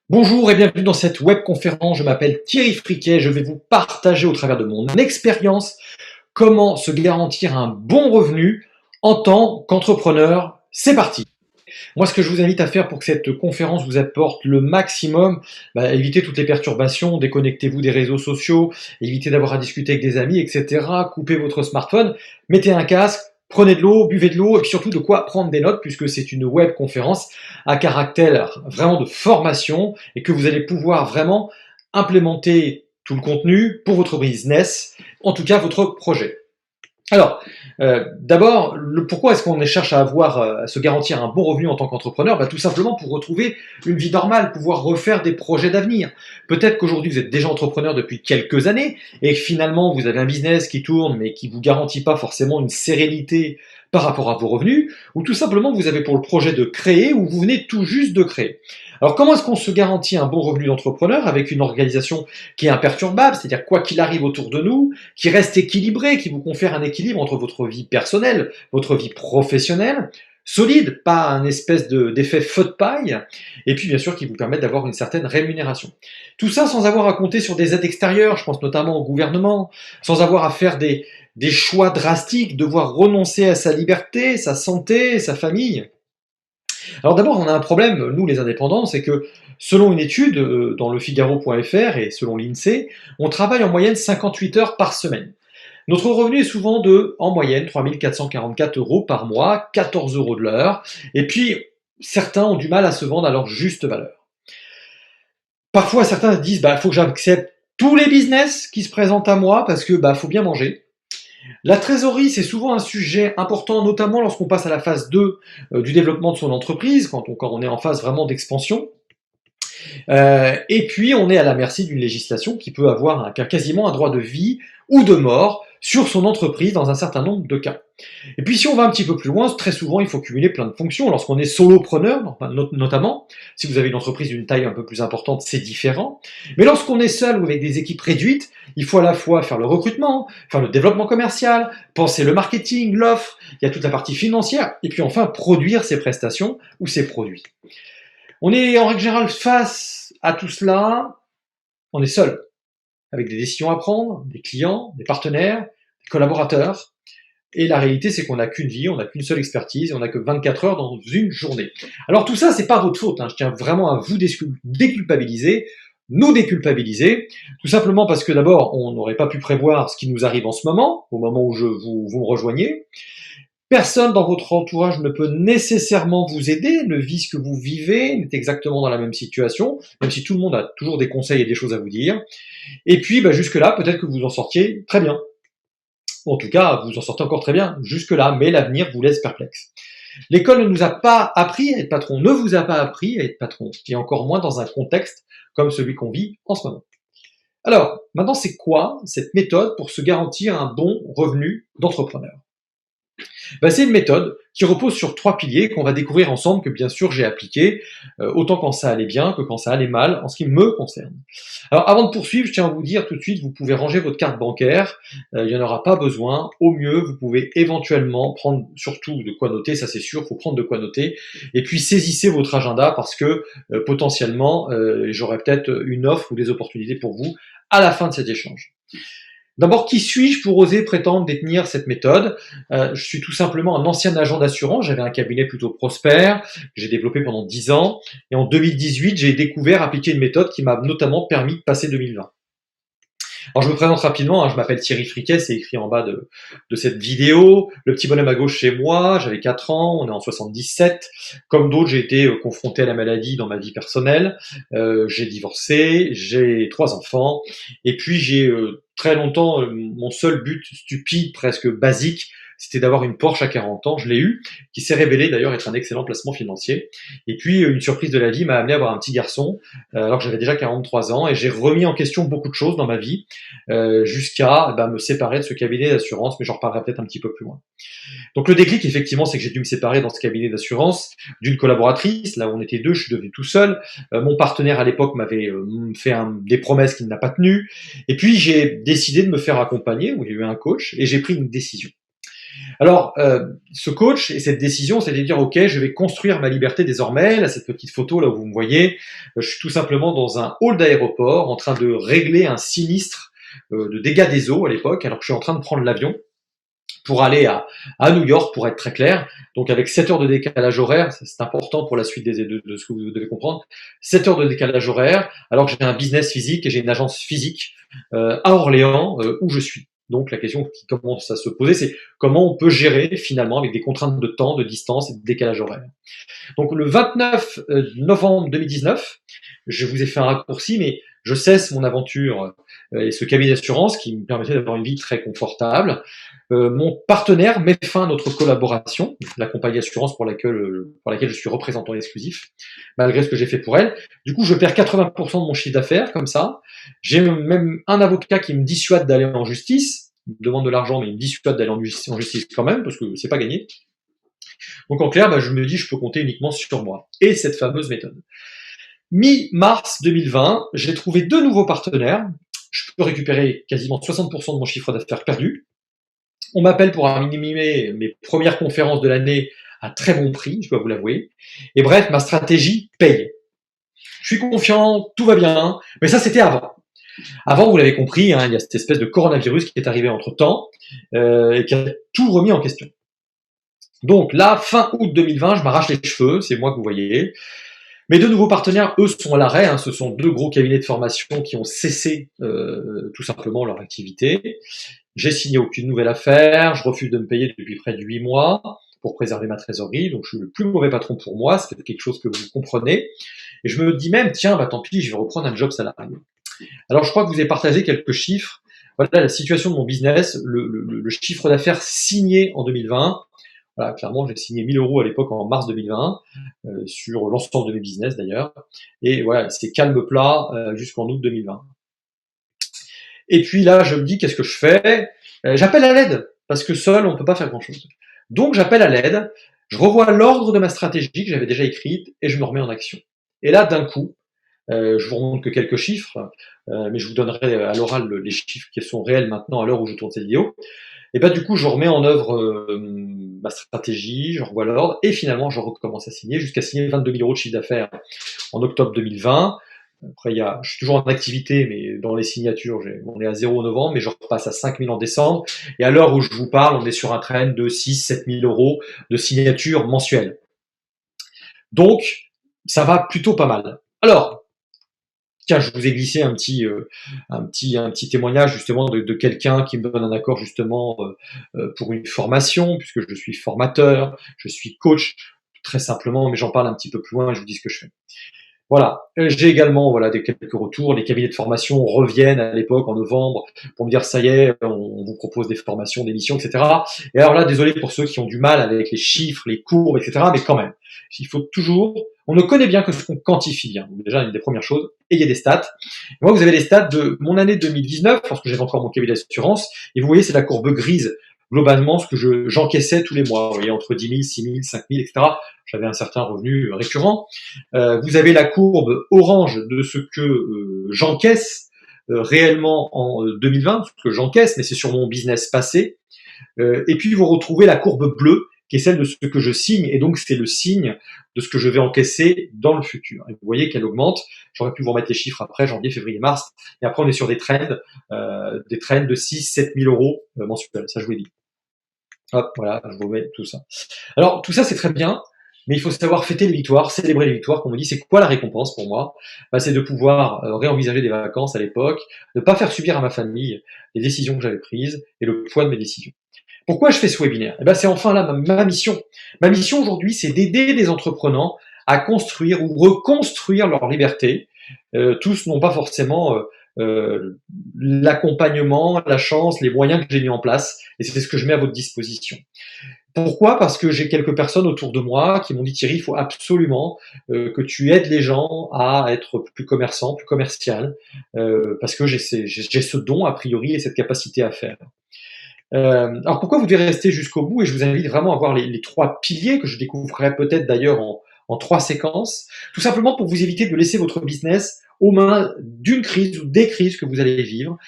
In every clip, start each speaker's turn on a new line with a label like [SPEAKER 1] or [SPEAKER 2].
[SPEAKER 1] Bonjour et bienvenue dans cette webconférence. Je m'appelle Thierry Friquet. Je vais vous partager au travers de mon expérience comment se garantir un bon revenu en tant qu'entrepreneur. C'est parti. Moi, ce que je vous invite à faire pour que cette conférence vous apporte le maximum, évitez toutes les perturbations, déconnectez-vous des réseaux sociaux, évitez d'avoir à discuter avec des amis, etc. Coupez votre smartphone, mettez un casque, prenez de l'eau, buvez de l'eau, et puis surtout de quoi prendre des notes, puisque c'est une web conférence à caractère vraiment de formation, et que vous allez pouvoir vraiment implémenter tout le contenu pour votre business, en tout cas votre projet. Alors, d'abord, pourquoi est-ce qu'on cherche à se garantir un bon revenu en tant qu'entrepreneur? Tout simplement pour retrouver une vie normale, pouvoir refaire des projets d'avenir. Peut-être qu'aujourd'hui vous êtes déjà entrepreneur depuis quelques années et que finalement vous avez un business qui tourne mais qui vous garantit pas forcément une sérénité par rapport à vos revenus, ou tout simplement vous avez pour le projet de créer ou vous venez tout juste de créer. Alors comment est-ce qu'on se garantit un bon revenu d'entrepreneur avec une organisation qui est imperturbable, c'est-à-dire quoi qu'il arrive autour de nous, qui reste équilibré, qui vous confère un équilibre entre votre vie personnelle, votre vie professionnelle, solide, pas un espèce d'effet feu de paille, et puis bien sûr qui vous permettent d'avoir une certaine rémunération. Tout ça sans avoir à compter sur des aides extérieures, je pense notamment au gouvernement, sans avoir à faire des choix drastiques, devoir renoncer à sa liberté, sa santé, sa famille. Alors d'abord, on a un problème, nous les indépendants, c'est que selon une étude dans le Figaro.fr et selon l'INSEE, on travaille en moyenne 58 heures par semaine. Notre revenu est souvent en moyenne, 3 444 euros par mois, 14 euros de l'heure, et puis certains ont du mal à se vendre à leur juste valeur. Parfois, certains disent, faut que j'accepte tous les business qui se présentent à moi parce que faut bien manger. La trésorerie, c'est souvent un sujet important, notamment lorsqu'on passe à la phase 2 du développement de son entreprise, quand on est en phase vraiment d'expansion. Et puis, on est à la merci d'une législation qui peut avoir quasiment un droit de vie ou de mort sur son entreprise dans un certain nombre de cas. Et puis si on va un petit peu plus loin, très souvent il faut cumuler plein de fonctions. Lorsqu'on est solopreneur, notamment, si vous avez une entreprise d'une taille un peu plus importante, c'est différent. Mais lorsqu'on est seul ou avec des équipes réduites, il faut à la fois faire le recrutement, faire le développement commercial, penser le marketing, l'offre, il y a toute la partie financière, et puis enfin produire ses prestations ou ses produits. On est en règle générale face à tout cela, on est seul, avec des décisions à prendre, des clients, des partenaires, des collaborateurs. Et la réalité, c'est qu'on n'a qu'une vie, on n'a qu'une seule expertise, et on n'a que 24 heures dans une journée. Alors tout ça, c'est pas votre faute, je tiens vraiment à vous déculpabiliser, nous déculpabiliser, tout simplement parce que d'abord, on n'aurait pas pu prévoir ce qui nous arrive en ce moment, au moment où vous me rejoignez. Personne dans votre entourage ne peut nécessairement vous aider, ne vit ce que vous vivez, n'est exactement dans la même situation, même si tout le monde a toujours des conseils et des choses à vous dire. Et puis, jusque-là, peut-être que vous en sortiez très bien. En tout cas, vous en sortez encore très bien jusque-là, mais l'avenir vous laisse perplexe. L'école ne nous a pas appris à être patron, ne vous a pas appris à être patron, et encore moins dans un contexte comme celui qu'on vit en ce moment. Alors, maintenant, c'est quoi cette méthode pour se garantir un bon revenu d'entrepreneur? C'est une méthode qui repose sur 3 piliers qu'on va découvrir ensemble, que bien sûr j'ai appliqué, autant quand ça allait bien que quand ça allait mal, en ce qui me concerne. Alors avant de poursuivre, je tiens à vous dire tout de suite, vous pouvez ranger votre carte bancaire, il n'y en aura pas besoin. Au mieux, vous pouvez éventuellement prendre surtout de quoi noter, ça c'est sûr, il faut prendre de quoi noter. Et puis saisissez votre agenda parce que potentiellement, j'aurai peut-être une offre ou des opportunités pour vous à la fin de cet échange. D'abord, qui suis-je pour oser prétendre détenir cette méthode? Je suis tout simplement un ancien agent d'assurance, j'avais un cabinet plutôt prospère, j'ai développé pendant 10 ans, et en 2018, j'ai découvert, appliquer une méthode qui m'a notamment permis de passer 2020. Alors je me présente rapidement, je m'appelle Thierry Friquet, c'est écrit en bas de cette vidéo. Le petit bonhomme à gauche, c'est moi, j'avais 4 ans, on est en 77. Comme d'autres, j'ai été confronté à la maladie dans ma vie personnelle. J'ai divorcé, j'ai 3 enfants, et puis j'ai très longtemps, mon seul but stupide, presque basique, c'était d'avoir une Porsche à 40 ans, je l'ai eu, qui s'est révélé d'ailleurs être un excellent placement financier. Et puis une surprise de la vie m'a amené à avoir un petit garçon, alors que j'avais déjà 43 ans, et j'ai remis en question beaucoup de choses dans ma vie, jusqu'à me séparer de ce cabinet d'assurance, mais j'en reparlerai peut-être un petit peu plus loin. Donc le déclic, effectivement, c'est que j'ai dû me séparer dans ce cabinet d'assurance d'une collaboratrice. Là où on était 2, je suis devenu tout seul. Mon partenaire à l'époque m'avait fait des promesses qu'il n'a pas tenues. Et puis j'ai décidé de me faire accompagner, où il y a eu un coach, et j'ai pris une décision. Alors, ce coach et cette décision, c'était de dire, OK, je vais construire ma liberté désormais. Là, cette petite photo, là où vous me voyez, je suis tout simplement dans un hall d'aéroport en train de régler un sinistre de dégâts des eaux à l'époque, alors que je suis en train de prendre l'avion pour aller à New York, pour être très clair. Donc avec 7 heures de décalage horaire, c'est important pour la suite de ce que vous devez comprendre, 7 heures de décalage horaire, alors que j'ai un business physique et j'ai une agence physique à Orléans, où je suis. Donc la question qui commence à se poser, c'est comment on peut gérer finalement avec des contraintes de temps, de distance et de décalage horaire. Donc le 29 novembre 2019, je vous ai fait un raccourci, mais je cesse mon aventure et ce cabinet d'assurance qui me permettait d'avoir une vie très confortable. Mon partenaire met fin à notre collaboration, la compagnie d'assurance pour laquelle je suis représentant exclusif, malgré ce que j'ai fait pour elle. Du coup, je perds 80% de mon chiffre d'affaires, comme ça. J'ai même un avocat qui me dissuade d'aller en justice, il me demande de l'argent, mais il me dissuade d'aller en justice quand même, parce que c'est pas gagné. Donc en clair, je me dis, je peux compter uniquement sur moi et cette fameuse méthode. Mi-mars 2020, j'ai trouvé 2 nouveaux partenaires. Je peux récupérer quasiment 60% de mon chiffre d'affaires perdu. On m'appelle pour animer mes premières conférences de l'année à très bon prix, je dois vous l'avouer. Et bref, ma stratégie paye. Je suis confiant, tout va bien, mais ça c'était avant. Avant, vous l'avez compris, il y a cette espèce de coronavirus qui est arrivé entre-temps et qui a tout remis en question. Donc là, fin août 2020, je m'arrache les cheveux, c'est moi que vous voyez. Mes 2 nouveaux partenaires, eux, sont à l'arrêt. Ce sont 2 gros cabinets de formation qui ont cessé tout simplement leur activité. J'ai signé aucune nouvelle affaire, je refuse de me payer depuis près de 8 mois pour préserver ma trésorerie, donc je suis le plus mauvais patron pour moi, c'est quelque chose que vous comprenez. Et je me dis même, tiens, tant pis, je vais reprendre un job salarié. Alors je crois que vous avez partagé quelques chiffres. Voilà la situation de mon business, le chiffre d'affaires signé en 2020. Voilà, clairement, j'ai signé 1000 euros à l'époque en mars 2020, sur l'ensemble de mes business d'ailleurs. Et voilà, c'est calme plat jusqu'en août 2020. Et puis là, je me dis, qu'est-ce que je fais? J'appelle à l'aide, parce que seul, on ne peut pas faire grand-chose. Donc j'appelle à l'aide, je revois l'ordre de ma stratégie que j'avais déjà écrite, et je me remets en action. Et là, d'un coup, je vous remonte que quelques chiffres, mais je vous donnerai à l'oral les chiffres qui sont réels maintenant à l'heure où je tourne cette vidéo. Et du coup, je remets en œuvre ma stratégie, je revois l'ordre, et finalement, je recommence à signer, jusqu'à signer 22 000 euros de chiffre d'affaires en octobre 2020. Après, je suis toujours en activité, mais dans les signatures, on est à 0 en novembre, mais je repasse à 5 000 en décembre. Et à l'heure où je vous parle, on est sur un trend de 6 000 – 7 000 euros de signatures mensuelles. Donc, ça va plutôt pas mal. Alors, tiens, je vous ai glissé un petit témoignage justement de quelqu'un qui me donne un accord justement pour une formation, puisque je suis formateur, je suis coach, très simplement, mais j'en parle un petit peu plus loin et je vous dis ce que je fais. Voilà. J'ai également quelques retours. Les cabinets de formation reviennent à l'époque en novembre pour me dire ça y est, on vous propose des formations, des missions, etc. Et alors là, désolé pour ceux qui ont du mal avec les chiffres, les courbes, etc. Mais quand même, il faut toujours. On ne connaît bien que ce qu'on quantifie bien. Donc déjà, une des premières choses. Et il y a des stats. Et moi, vous avez les stats de mon année 2019, lorsque j'avais encore mon cabinet d'assurance. Et vous voyez, c'est la courbe grise. Globalement, ce que j'encaissais tous les mois. Vous voyez, entre 10 000, 6 000, 5 000, etc. J'avais un certain revenu récurrent. Vous avez la courbe orange de ce que j'encaisse réellement en 2020, ce que j'encaisse, mais c'est sur mon business passé. Et puis vous retrouvez la courbe bleue, qui est celle de ce que je signe, et donc c'est le signe de ce que je vais encaisser dans le futur. Et vous voyez qu'elle augmente. J'aurais pu vous remettre les chiffres après, janvier, février, mars. Et après, on est sur des trends de 6 7 000 euros mensuels. Ça, je vous l'ai dit. Hop, voilà, je vous mets tout ça. Alors, tout ça, c'est très bien. Mais il faut savoir fêter les victoires, célébrer les victoires. Comme on dit, c'est quoi la récompense pour moi? C'est de pouvoir réenvisager des vacances à l'époque, de ne pas faire subir à ma famille les décisions que j'avais prises et le poids de mes décisions. Pourquoi je fais ce webinaire? C'est enfin là ma mission. Ma mission aujourd'hui, c'est d'aider des entrepreneurs à construire ou reconstruire leur liberté. Tous n'ont pas forcément l'accompagnement, la chance, les moyens que j'ai mis en place, et c'est ce que je mets à votre disposition. Pourquoi? Parce que j'ai quelques personnes autour de moi qui m'ont dit Thierry, il faut absolument que tu aides les gens à être plus commerçants, plus commercial, parce que j'ai ce don a priori et cette capacité à faire. Alors pourquoi vous devez rester jusqu'au bout? Et je vous invite vraiment à voir les 3 piliers que je découvrirai peut-être d'ailleurs en 3 séquences, tout simplement pour vous éviter de laisser votre business aux mains d'une crise ou des crises que vous allez vivre.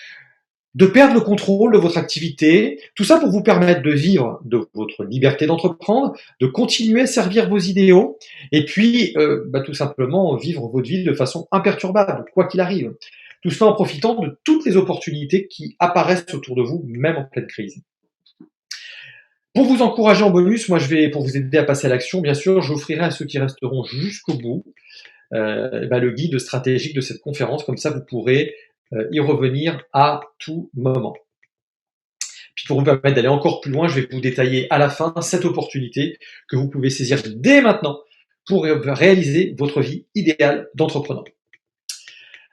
[SPEAKER 1] de perdre le contrôle de votre activité, tout ça pour vous permettre de vivre de votre liberté d'entreprendre, de continuer à servir vos idéaux, et puis tout simplement vivre votre vie de façon imperturbable, quoi qu'il arrive. Tout cela en profitant de toutes les opportunités qui apparaissent autour de vous, même en pleine crise. Pour vous encourager en bonus, moi pour vous aider à passer à l'action, bien sûr, j'offrirai à ceux qui resteront jusqu'au bout le guide stratégique de cette conférence, comme ça vous pourrez y revenir à tout moment. Puis pour vous permettre d'aller encore plus loin, je vais vous détailler à la fin cette opportunité que vous pouvez saisir dès maintenant pour réaliser votre vie idéale d'entrepreneur.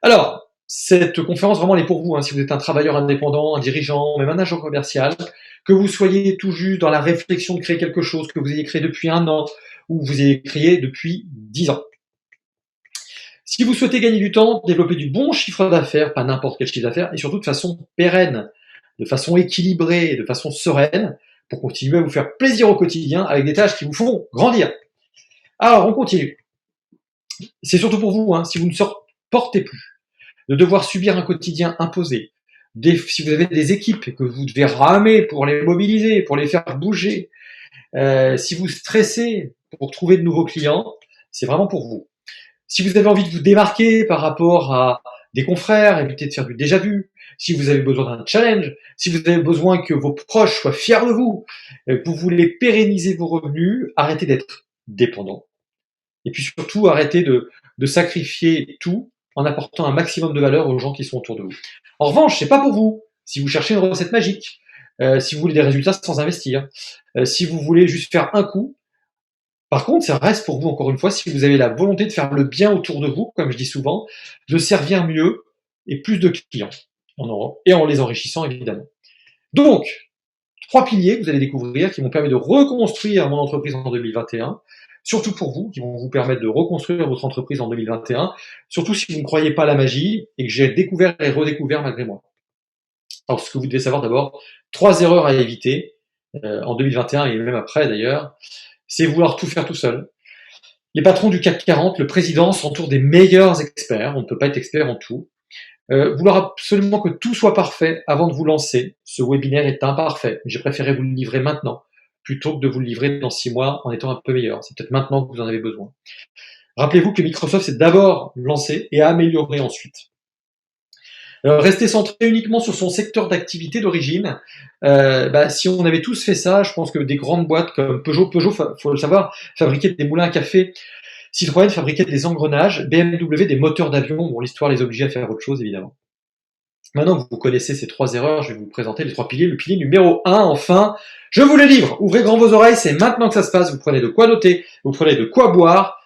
[SPEAKER 1] Alors, cette conférence, vraiment, elle est pour vous, si vous êtes un travailleur indépendant, un dirigeant, même un agent commercial, que vous soyez tout juste dans la réflexion de créer quelque chose, que vous ayez créé depuis 1 an, ou vous ayez créé depuis 10 ans. Si vous souhaitez gagner du temps, développer du bon chiffre d'affaires, pas n'importe quel chiffre d'affaires, et surtout de façon pérenne, de façon équilibrée, de façon sereine, pour continuer à vous faire plaisir au quotidien avec des tâches qui vous font grandir. Alors, on continue. C'est surtout pour vous, si vous ne supportez plus de devoir subir un quotidien imposé, si vous avez des équipes et que vous devez ramer pour les mobiliser, pour les faire bouger, si vous stressez pour trouver de nouveaux clients, c'est vraiment pour vous. Si vous avez envie de vous démarquer par rapport à des confrères, évitez de faire du déjà vu. Si vous avez besoin d'un challenge, si vous avez besoin que vos proches soient fiers de vous, que vous voulez pérenniser vos revenus, arrêtez d'être dépendant. Et puis surtout, arrêtez de sacrifier tout en apportant un maximum de valeur aux gens qui sont autour de vous. En revanche, c'est pas pour vous. Si vous cherchez une recette magique, si vous voulez des résultats sans investir, si vous voulez juste faire un coup, par contre, ça reste pour vous, encore une fois, si vous avez la volonté de faire le bien autour de vous, comme je dis souvent, de servir mieux et plus de clients, et en les enrichissant, évidemment. Donc, 3 piliers que vous allez découvrir qui vont permettre de reconstruire mon entreprise en 2021, surtout pour vous, qui vont vous permettre de reconstruire votre entreprise en 2021, surtout si vous ne croyez pas à la magie et que j'ai découvert et redécouvert malgré moi. Alors, ce que vous devez savoir d'abord, 3 erreurs à éviter en 2021 et même après d'ailleurs, c'est vouloir tout faire tout seul. Les patrons du CAC 40, le président, s'entourent des meilleurs experts. On ne peut pas être expert en tout. Vouloir absolument que tout soit parfait avant de vous lancer. Ce webinaire est imparfait. J'ai préféré vous le livrer maintenant plutôt que de vous le livrer dans 6 mois en étant un peu meilleur. C'est peut-être maintenant que vous en avez besoin. Rappelez-vous que Microsoft s'est d'abord lancé et a amélioré ensuite. Rester centré uniquement sur son secteur d'activité d'origine, si on avait tous fait ça, je pense que des grandes boîtes comme Peugeot, faut le savoir, fabriquait des moulins à café, Citroën fabriquait des engrenages, BMW des moteurs d'avion, bon l'histoire les obligeait à faire autre chose évidemment. Maintenant que vous connaissez ces 3 erreurs, je vais vous présenter les 3 piliers. Le pilier numéro 1, enfin, je vous le livre, ouvrez grand vos oreilles, c'est maintenant que ça se passe, vous prenez de quoi noter, vous prenez de quoi boire,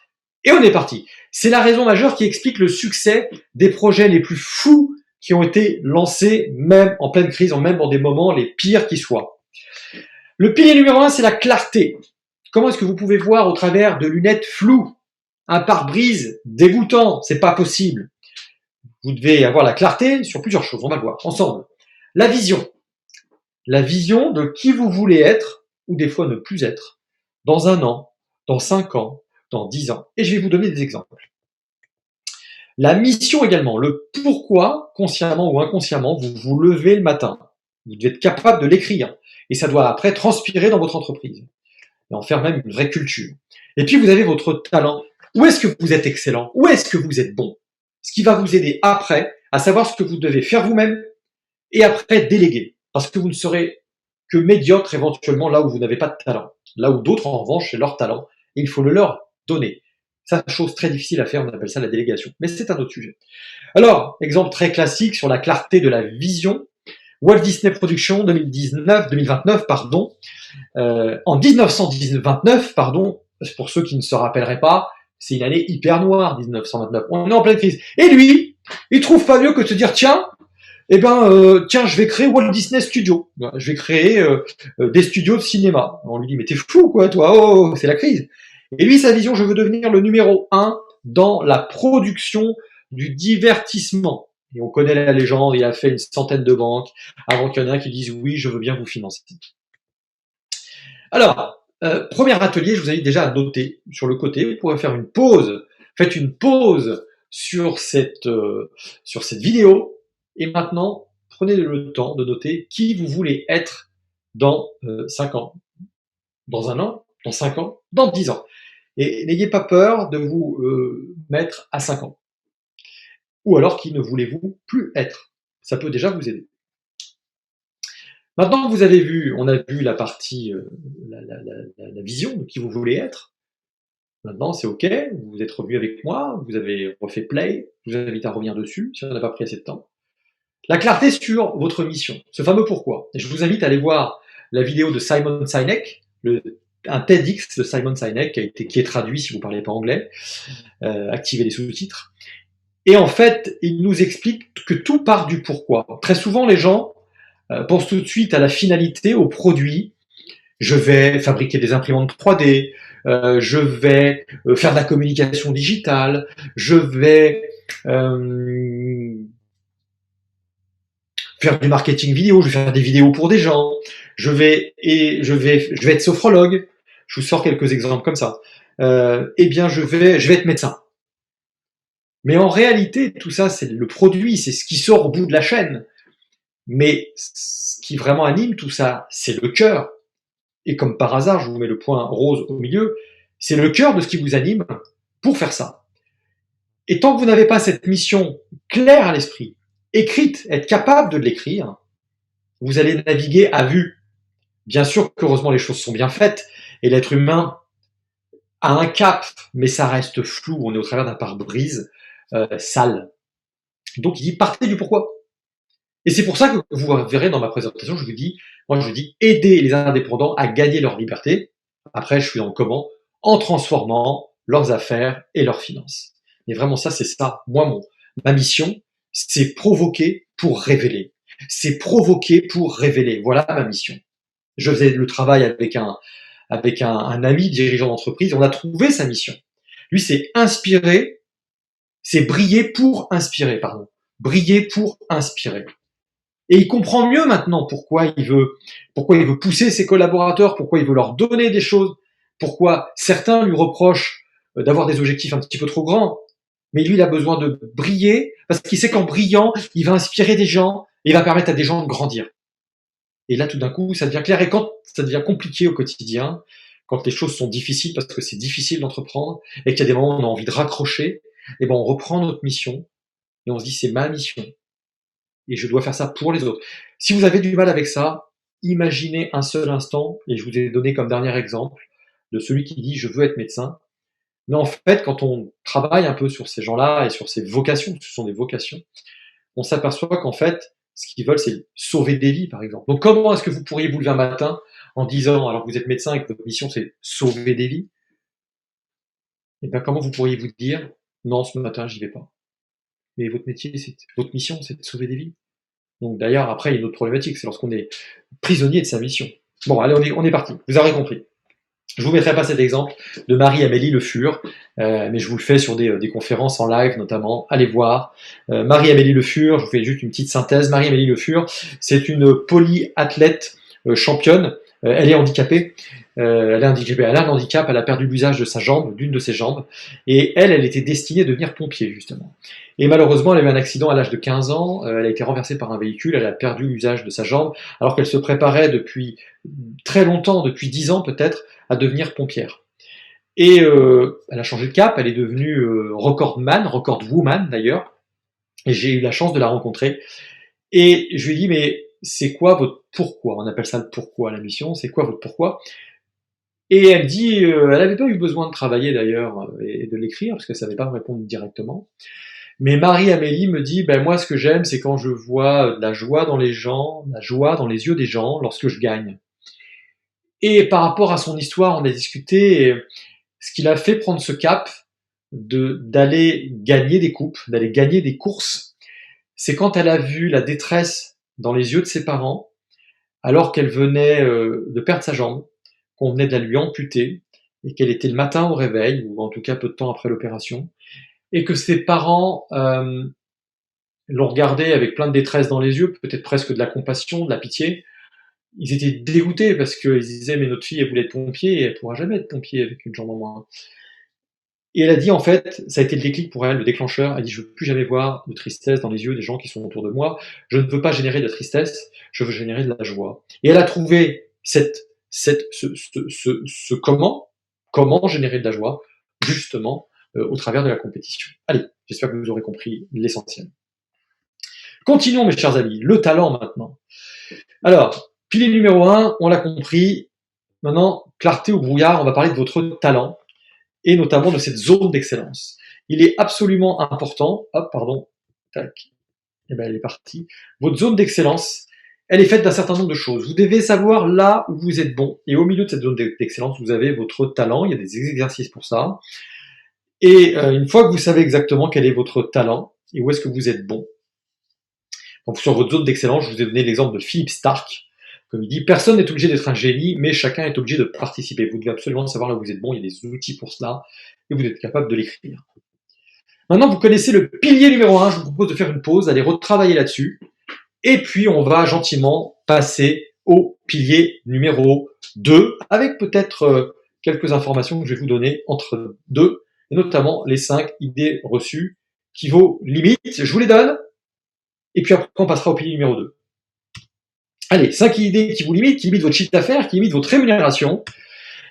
[SPEAKER 1] et on est parti. C'est la raison majeure qui explique le succès des projets les plus fous qui ont été lancés même en pleine crise, même dans des moments les pires qui soient. Le pilier numéro 1, c'est la clarté. Comment est-ce que vous pouvez voir au travers de lunettes floues? Un pare-brise dégoûtant, c'est pas possible. Vous devez avoir la clarté sur plusieurs choses, on va le voir ensemble. La vision. La vision de qui vous voulez être, ou des fois ne plus être, dans 1 an, dans 5 ans, dans 10 ans. Et je vais vous donner des exemples. La mission également, le pourquoi, consciemment ou inconsciemment, vous vous levez le matin. Vous devez être capable de l'écrire. Et ça doit après transpirer dans votre entreprise. Et en faire même une vraie culture. Et puis vous avez votre talent. Où est-ce que vous êtes excellent? Où est-ce que vous êtes bon? Ce qui va vous aider après à savoir ce que vous devez faire vous-même et après déléguer. Parce que vous ne serez que médiocre éventuellement là où vous n'avez pas de talent. Là où d'autres, en revanche, c'est leur talent. Et il faut le leur donner. C'est une chose très difficile à faire, on appelle ça la délégation. Mais c'est un autre sujet. Alors, exemple très classique sur la clarté de la vision. Walt Disney Productions 2029, pardon. En 1929, pardon, pour ceux qui ne se rappelleraient pas, c'est une année hyper noire, 1929. On est en pleine crise. Et lui, il trouve pas mieux que de se dire, tiens, je vais créer Walt Disney Studios. Je vais créer des studios de cinéma. On lui dit, mais t'es fou, quoi, toi, oh, c'est la crise. Et lui, sa vision, je veux devenir le numéro 1 dans la production du divertissement. Et on connaît la légende, il a fait une centaine de banques avant qu'il y en ait un qui dise oui, je veux bien vous financer. Alors, premier atelier, je vous invite déjà à noter sur le côté, vous pourrez faire une pause. Faites une pause sur cette vidéo et maintenant, prenez le temps de noter qui vous voulez être dans 5 ans, dans 1 an, dans 5 ans, dans 10 ans. Et n'ayez pas peur de vous mettre à 5 ans. Ou alors qui ne voulez-vous plus être. Ça peut déjà vous aider. Maintenant que vous avez vu, on a vu la partie, la vision de qui vous voulez être. Maintenant, c'est OK, vous êtes revenu avec moi, vous avez refait play, je vous invite à revenir dessus si on n'a pas pris assez de temps. La clarté sur votre mission, ce fameux pourquoi. Et je vous invite à aller voir la vidéo de Simon Sinek, un TEDx de Simon Sinek qui est traduit si vous ne parlez pas anglais, activez les sous-titres. Et en fait, il nous explique que tout part du pourquoi. Très souvent, les gens pensent tout de suite à la finalité, au produit. Je vais fabriquer des imprimantes 3D, je vais faire de la communication digitale, je vais faire du marketing vidéo, je vais faire des vidéos pour des gens, je vais être sophrologue. Je vous sors quelques exemples comme ça. Eh bien, je vais être médecin. Mais en réalité, tout ça, c'est le produit, c'est ce qui sort au bout de la chaîne. Mais ce qui vraiment anime tout ça, c'est le cœur. Et comme par hasard, je vous mets le point rose au milieu, c'est le cœur de ce qui vous anime pour faire ça. Et tant que vous n'avez pas cette mission claire à l'esprit, écrite, être capable de l'écrire, vous allez naviguer à vue. Bien sûr qu'heureusement les choses sont bien faites, et l'être humain a un cap, mais ça reste flou, on est au travers d'un pare-brise sale. Donc il dit partez du pourquoi. Et c'est pour ça que vous verrez dans ma présentation, je vous dis aider les indépendants à gagner leur liberté. Après, je suis dans le comment, en transformant leurs affaires et leurs finances. Mais vraiment ça, c'est ça. Moi, ma mission, c'est provoquer pour révéler. C'est provoquer pour révéler. Voilà ma mission. Je faisais le travail avec un ami dirigeant d'entreprise. On a trouvé sa mission. Lui, c'est inspirer, c'est briller pour inspirer, pardon. Briller pour inspirer. Et il comprend mieux maintenant pourquoi il veut pousser ses collaborateurs, pourquoi il veut leur donner des choses, pourquoi certains lui reprochent d'avoir des objectifs un petit peu trop grands. Mais lui, il a besoin de briller parce qu'il sait qu'en brillant, il va inspirer des gens et il va permettre à des gens de grandir. Et là, tout d'un coup, ça devient clair. Et quand ça devient compliqué au quotidien, quand les choses sont difficiles parce que c'est difficile d'entreprendre et qu'il y a des moments où on a envie de raccrocher, eh ben, on reprend notre mission et on se dit c'est ma mission. Et je dois faire ça pour les autres. Si vous avez du mal avec ça, imaginez un seul instant, et je vous ai donné comme dernier exemple, de celui qui dit « je veux être médecin ». Mais en fait, quand on travaille un peu sur ces gens-là et sur ces vocations, ce sont des vocations, on s'aperçoit qu'en fait, ce qu'ils veulent, c'est sauver des vies, par exemple. Donc comment est-ce que vous pourriez vous lever un matin en disant, alors que vous êtes médecin et que votre mission, c'est sauver des vies, et bien comment vous pourriez vous dire « non, ce matin, j'y vais pas ». Mais votre métier, votre mission, c'est de sauver des vies. Donc d'ailleurs, après, il y a une autre problématique, c'est lorsqu'on est prisonnier de sa mission. Bon, allez, on est parti. Vous aurez compris. Je vous mettrai pas cet exemple de Marie-Amélie Le Fur, mais je vous le fais sur des conférences en live notamment. Allez voir. Marie-Amélie Le Fur, je vous fais juste une petite synthèse. Marie-Amélie Le Fur, c'est une polyathlète championne. Elle est handicapée. Elle a un handicap, elle a perdu l'usage de sa jambe, d'une de ses jambes, et elle était destinée à devenir pompier, justement. Et malheureusement, elle a eu un accident à l'âge de 15 ans, elle a été renversée par un véhicule, elle a perdu l'usage de sa jambe, alors qu'elle se préparait depuis très longtemps, depuis 10 ans peut-être, à devenir pompière. Et elle a changé de cap, elle est devenue recordwoman d'ailleurs, et j'ai eu la chance de la rencontrer. Et je lui ai dit, mais c'est quoi votre pourquoi? On appelle ça le pourquoi, la mission, c'est quoi votre pourquoi? Et elle me dit, elle n'avait pas eu besoin de travailler d'ailleurs et de l'écrire, parce qu'elle ne savait pas me répondre directement. Mais Marie-Amélie me dit, ben moi ce que j'aime, c'est quand je vois de la joie dans les gens, la joie dans les yeux des gens lorsque je gagne. Et par rapport à son histoire, on a discuté, ce qui l'a fait prendre ce cap d'aller gagner des coupes, d'aller gagner des courses, c'est quand elle a vu la détresse dans les yeux de ses parents, alors qu'elle venait de perdre sa jambe, qu'on venait de la lui amputer, et qu'elle était le matin au réveil, ou en tout cas peu de temps après l'opération, et que ses parents l'ont regardée avec plein de détresse dans les yeux, peut-être presque de la compassion, de la pitié. Ils étaient dégoûtés parce qu'ils disaient mais notre fille elle voulait être pompier et elle pourra jamais être pompier avec une jambe en moins. Et elle a dit, en fait, ça a été le déclic pour elle, le déclencheur. Elle dit, je veux plus jamais voir de tristesse dans les yeux des gens qui sont autour de moi. Je ne veux pas générer de tristesse, je veux générer de la joie. Et elle a trouvé comment générer de la joie, justement, au travers de la compétition. Allez, j'espère que vous aurez compris l'essentiel. Continuons, mes chers amis. Le talent, maintenant. Alors, pilier numéro 1, on l'a compris. Maintenant, clarté ou brouillard, on va parler de votre talent et notamment de cette zone d'excellence. Il est absolument important, tac, et ben elle est partie. Votre zone d'excellence, elle est faite d'un certain nombre de choses. Vous devez savoir là où vous êtes bon. Et au milieu de cette zone d'excellence, vous avez votre talent. Il y a des exercices pour ça. Et une fois que vous savez exactement quel est votre talent et où est-ce que vous êtes bon, donc sur votre zone d'excellence, je vous ai donné l'exemple de Philippe Stark. Comme il dit, personne n'est obligé d'être un génie, mais chacun est obligé de participer. Vous devez absolument savoir là où vous êtes bon, il y a des outils pour cela, et vous êtes capable de l'écrire. Maintenant, vous connaissez le pilier numéro 1, je vous propose de faire une pause, d'aller retravailler là-dessus, et puis on va gentiment passer au pilier numéro 2, avec peut-être quelques informations que je vais vous donner entre deux, et notamment les 5 idées reçues qui vaut limite. Je vous les donne, et puis après on passera au pilier numéro 2. Allez, 5 idées qui vous limitent, qui limitent votre chiffre d'affaires, qui limitent votre rémunération.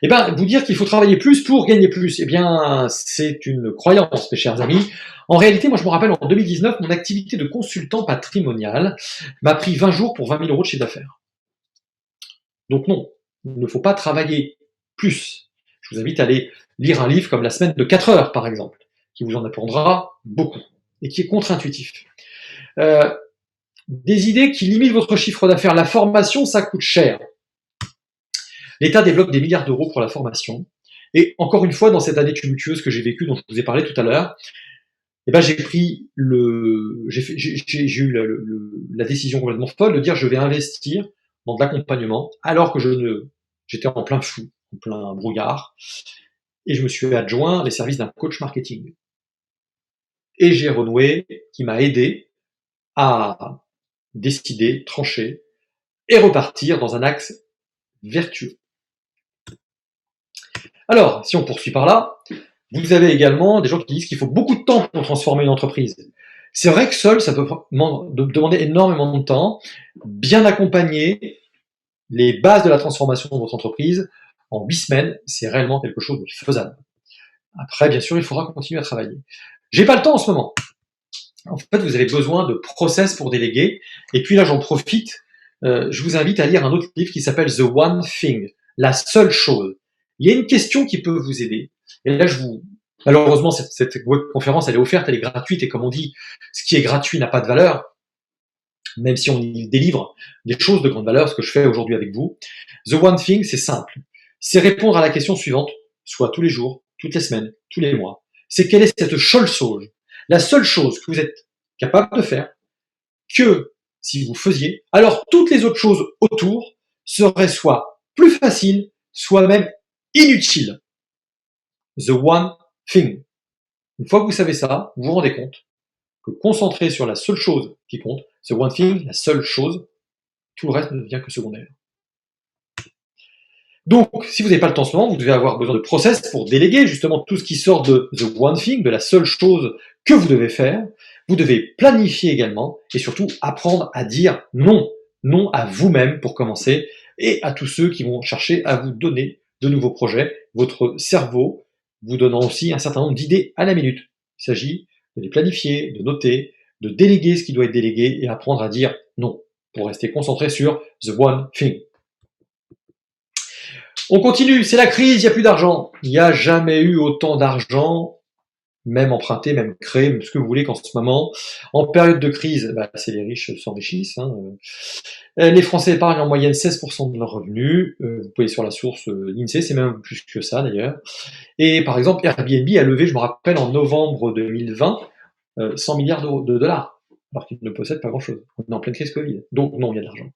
[SPEAKER 1] Eh bien, vous dire qu'il faut travailler plus pour gagner plus, eh bien, c'est une croyance, mes chers amis. En réalité, moi, je me rappelle, en 2019, mon activité de consultant patrimonial m'a pris 20 jours pour 20 000 euros de chiffre d'affaires. Donc non, il ne faut pas travailler plus. Je vous invite à aller lire un livre comme La semaine de 4 heures, par exemple, qui vous en apprendra beaucoup et qui est contre-intuitif. Des idées qui limitent votre chiffre d'affaires. La formation, ça coûte cher. L'État développe des milliards d'euros pour la formation. Et encore une fois, dans cette année tumultueuse que j'ai vécue, dont je vous ai parlé tout à l'heure, eh ben, j'ai eu la décision complètement folle de dire je vais investir dans de l'accompagnement alors que j'étais en plein flou, en plein brouillard. Et je me suis adjoint les services d'un coach marketing. Et j'ai renoué, qui m'a aidé à décider, trancher et repartir dans un axe vertueux. Alors, si on poursuit par là, vous avez également des gens qui disent qu'il faut beaucoup de temps pour transformer une entreprise. C'est vrai que seul, ça peut demander énormément de temps. Bien accompagner les bases de la transformation de votre entreprise en 8 semaines, c'est réellement quelque chose de faisable. Après, bien sûr, il faudra continuer à travailler. J'ai pas le temps en ce moment. En fait, vous avez besoin de process pour déléguer. Et puis là, j'en profite. Je vous invite à lire un autre livre qui s'appelle The One Thing, la seule chose. Il y a une question qui peut vous aider. Et là, malheureusement, cette webconférence, elle est offerte, elle est gratuite. Et comme on dit, ce qui est gratuit n'a pas de valeur, même si on y délivre des choses de grande valeur, ce que je fais aujourd'hui avec vous. The One Thing, c'est simple. C'est répondre à la question suivante, soit tous les jours, toutes les semaines, tous les mois. C'est quelle est cette seule chose, la seule chose que vous êtes capable de faire, que si vous faisiez, alors toutes les autres choses autour seraient soit plus faciles, soit même inutiles. The One Thing. Une fois que vous savez ça, vous vous rendez compte que concentrer sur la seule chose qui compte, the one thing, la seule chose, tout le reste ne devient que secondaire. Donc, si vous n'avez pas le temps en ce moment, vous devez avoir besoin de process pour déléguer justement tout ce qui sort de the one thing, de la seule chose que vous devez faire. Vous devez planifier également et surtout apprendre à dire non. Non à vous-même pour commencer et à tous ceux qui vont chercher à vous donner de nouveaux projets. Votre cerveau vous donnant aussi un certain nombre d'idées à la minute. Il s'agit de les planifier, de noter, de déléguer ce qui doit être délégué et apprendre à dire non pour rester concentré sur the one thing. On continue, c'est la crise, il n'y a plus d'argent. Il n'y a jamais eu autant d'argent, même emprunté, même créé, même ce que vous voulez qu'en ce moment. En période de crise, c'est les riches s'enrichissent. Les Français épargnent en moyenne 16% de leurs revenus. Vous pouvez sur la source l'INSEE, c'est même plus que ça d'ailleurs. Et par exemple, Airbnb a levé, je me rappelle, en novembre 2020, 100 milliards de dollars, alors qu'il ne possède pas grand-chose. On est en pleine crise Covid. Donc non, il y a de l'argent.